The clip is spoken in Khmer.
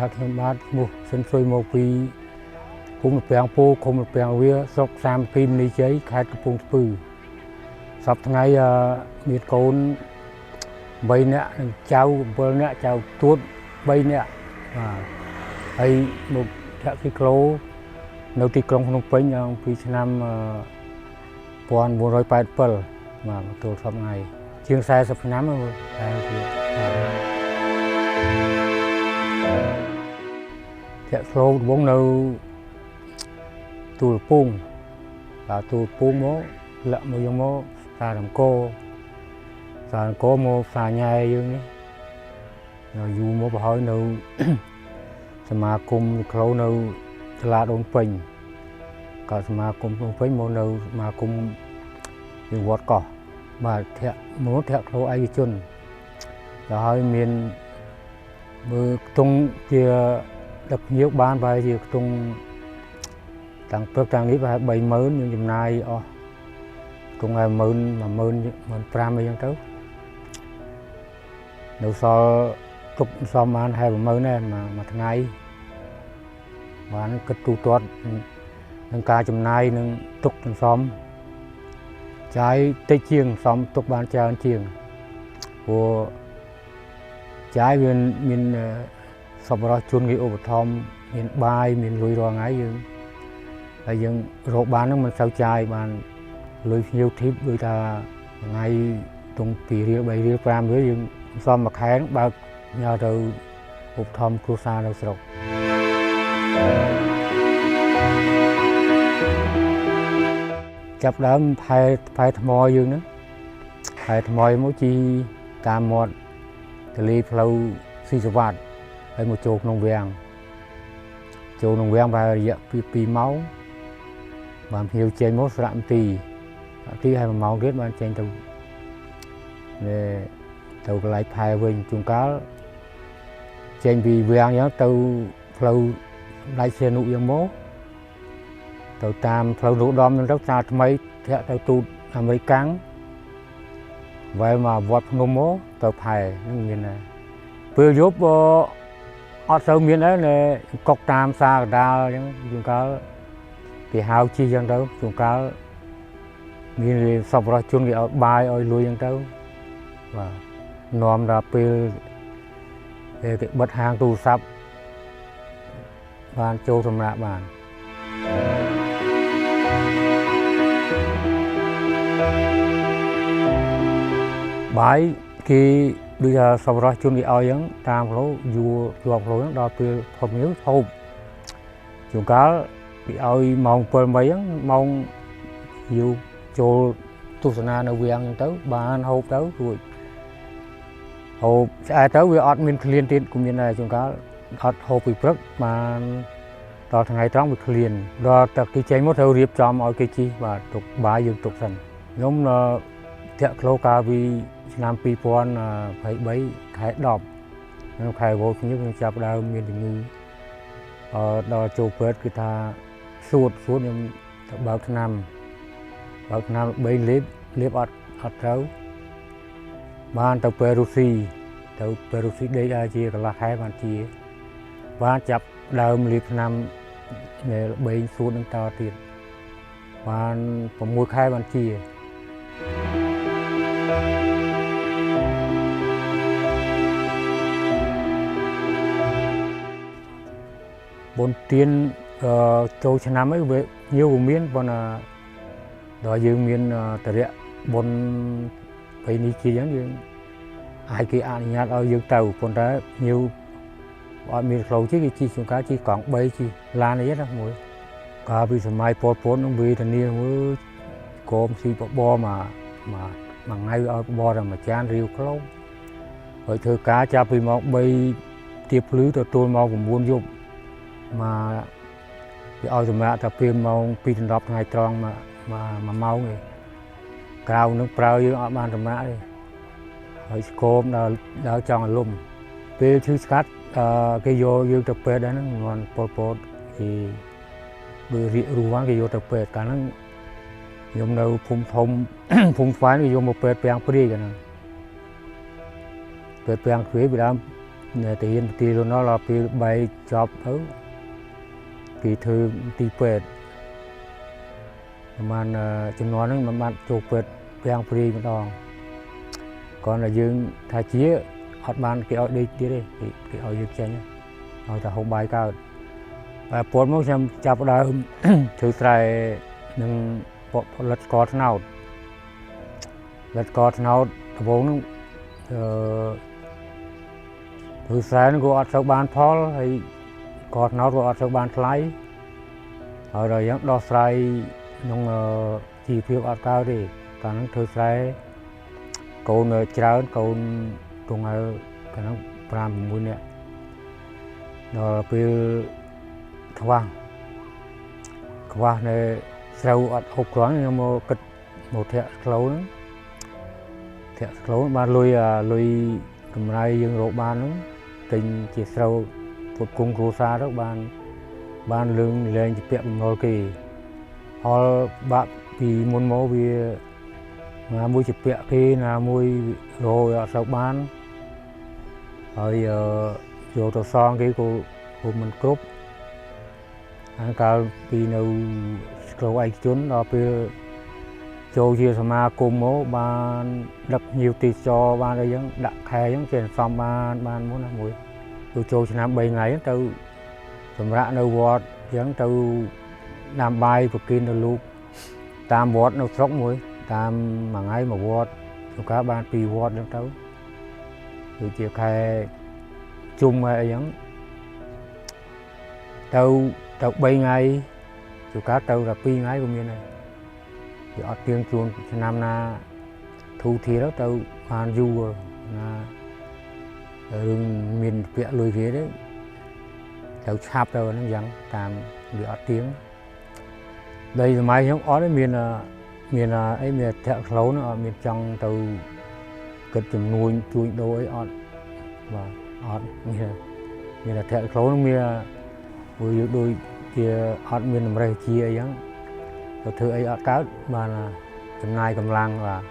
បាទខ្ញុំបាទឈ្មោះស៊ិនស៊ុយមកពីភូមិពាំងពូឃុំពាំងវាស្រុកសាមគ្គីមនីជ័យខេត្តកំពង់ស្ពឺសប្តាហ៍ថ្ងៃមានកូន3នាក់និងចៅ7នាក់ចៅទួត3នាក់បាទហើយមកធាក់គីក្លូនៅទីក្រុងភ្នំពេញពីឆ្នាំ1987បាទមកទល់សប្តាហ៍ថ្ងៃជាង40ឆ្នាំតែជាធាក់ក្លូដំបងនៅទូលពងបាទទូលពងមកលាក់មកយកមកសារអង្គមកផ្សារញ៉ែយើងនេះនៅយូរមកបើហើយនៅសមាគមក្លូនៅសាលាដូនពេញក៏សមាគមដូនពេញមកនៅសមាគមពីវត្តកោះបាទធាក់ក្លូឯកជនដល់ហើយមានមើលខ្ទង់ជាដឹកភ្ញៀវបានបែរជាខ្ទង់តាំងព្រឹកតាំងនេះប្រហែល30000យើងចំណាយអស់ខ្ទង់ឲ្យ15000 អីចឹងទៅនៅសល់ទុកសំបានហើយ10000ដែរមួយថ្ងៃបានគិតទូទាត់នឹងការចំណាយនឹងទុកទាំងសំចាយតិចជាងសំទុកបានច្រើនជាងព្រោះចាយវាមានសប្បុរសជនគេឧបត្ថម្ភមានបាយមានលុយរាល់ថ្ងៃយើងហើយយើងរកបានហ្នឹងមិនសូវចាយបានលុយភ្ញៀវធីបដូចថាថ្ងៃទុំ2រៀល3រៀល5រៀលយើងសំមួយខែបើកញ៉ាំទៅឧបត្ថម្ភគ្រួសារនៅស្រុកចាប់ដើមផែថ្មយើងហ្នឹងផែថ្មមកជីតាមមាត់ទន្លេផ្លូវស៊ីសវត្តហើយមកចូលក្នុងវាំងបែររយៈ2ម៉ោងបានភ្ញៀវចេញមកស្រៈមន្ទីហើយ1ម៉ោងទៀតបានចេញទៅកន្លែងផែវិញជួនកាលចេញពីវាំងអញ្ចឹងទៅផ្លូវដាច់សៀនុយ៉ាងមកទៅតាមផ្លូវនគរដំហ្នឹងទៅតាថ្មីធាក់ទៅទូតអាមេរិកាំងវ៉ែមកវត្តភ្នំមកទៅផែហ្នឹងមានដែរពេលយប់អត់សូវមានដែរកុកតាមសាកដាលអញ្ចឹងជួនកាលគេហៅជីអញ្ចឹងទៅជួនកាលមានសប្បុរសជនគេឲ្យបាយឲ្យលុយអញ្ចឹងទៅបាទនាំដល់ពេលគេបិទហាងទូរស័ព្ទបានចូលសម្រាប់បានបាយគេដូចថាសប្បុរសជនគេឲ្យអញ្ចឹងតាមផ្លូវយួរជាប់ផ្លូវហ្នឹងដល់ពេលផុតញើសហូបជួនកាលគេឲ្យម៉ោង7:00អញ្ចឹងម៉ោងយូរចូលទស្សនានៅវាំងអញ្ចឹងទៅបានហូបទៅរួចហូបស្អែកទៅវាអត់មានឃ្លានទៀតក៏មានដែរជួនកាលអត់ហូបពីព្រឹកបានដល់ថ្ងៃត្រង់វាឃ្លានដល់តែគេចេញមកត្រូវរៀបចំឲ្យគេជីបាទទុកបាយយើងទុកសិនខ្ញុំធាក់ក្លូកាលពីឆ្នាំ2023ខែ10នៅខែវោខ្ញុំចាប់ដើមមានជំងឺដល់ចូលពេទ្យគឺថាសួតខ្ញុំទៅបើកឆ្នាំ3លេបអត់ត្រូវបានទៅពេរុស៊ីដេកអាចជាកន្លះខែបានចាប់ដើមលេបឆ្នាំល្បែងសួតនឹងតទៀតបាន6ខែបានជាបុណ្យទានចូលឆ្នាំអីវាញៀវមានប៉ុន្តែដល់យើងមានតរៈបុណ្យពេលនេះជាអញ្ចឹងយើងអាចគេអនុញ្ញាតឲ្យយើងទៅប៉ុន្តែញៀវអត់មានផ្លូវជិះគេជិះជួនកាលជិះកង់3ជិះឡានអីណាមួយកាលពីសម័យប៉ុលពតនឹងវេទនាមើលកុំស៊ីបបមកថ្ងៃឲ្យបបតែមួយចានរាវក្លោហើយធ្វើការចាប់ពីម៉ោង3ទៀបភ្លឺទៅទល់ម៉ោង9យប់មកគេឲ្យសម្រាប់តែពេលម៉ោង2:10ថ្ងៃត្រង់1ម៉ោងឯងក្រៅនឹងប្រើយើងអត់បានសម្រាប់ទេហើយស្គមដល់ចង់ឲ្យលំពេលឈឺស្កាត់គេយកយើងទៅពេទ្យដែរហ្នឹងមិនប៉ុលពតគេបើរៀបរੂហ្នឹងគេយកទៅពេទ្យកាលហ្នឹងខ្ញុំនៅភូមិធំភូមិស្វាយគេយកមកពេទ្យពាំងព្រាយកាលហ្នឹងពេទ្យពាំងព្រាយពីដើម thì hiện thì nó là bị bay chọc thứ kỳ thư tì pet mà chúng nó mà chụp pet yang free một đòn còn là dương thay chia hot ban cái ở đây kia đây cái ở dương chân rồi ta không bay cao và bốn mốc xem chập đá thứ sai nâng bộ lật cọt nào vốn thứ sai nó có ở ban Paul hay cọt nào có ở ban lái ở rồi những đo sai nông chi phí ở cao đi còn thứ sai câu nơi trao câu tung ở cái nó làm mũi nè rồi bây qua này sau ở hộp quán nhưng mà cất một thẻ khấu ban lui cầm rai dương rộ ban nó tình chỉ sau một cung cố xa đó ban lưng lên chỉ tiệm ngồi kỳ họ bạn vì muốn mẫu vì là mùi chỉ tiệm khi là mùi rồi ở sau ban rồi rồi tàu son cái cô mình cướp cả vì đâu cầu ai chốn đó về châu chia mà cùng mố ban đập nhiều tiền cho ban đây giống đặt khe giống trên phòng ban muốn làm mũi tôi châu chỉ làm 7 ngày tôi sầm rạ đâu vọt giống tôi làm bài của kinh đâu lúc tam vọt đâu sốc mũi tam mà ngay mà vọt tôi cả ban pi vọt đâu tới tôi chia khe chung hay giống tôi 7 ngày chú cá tàu là pi ngày của mình này thì ở tiếng chuông năm na thu thì đó tàu hoàn du là đường miền phía lùi phía đấy tàu chạp tàu nó dặn tạm bị ở tiếng đây là mai giống ở đấy miền ấy miền thẹo khấu nó ở miền trong tàu cất chùm nuôi chui đồ ấy ở và ở miền là thẹo khấu nó miền đôi kia ở miền Nam chia ấy rồi thứ ấy ở cá mà là chừng này cầm lang là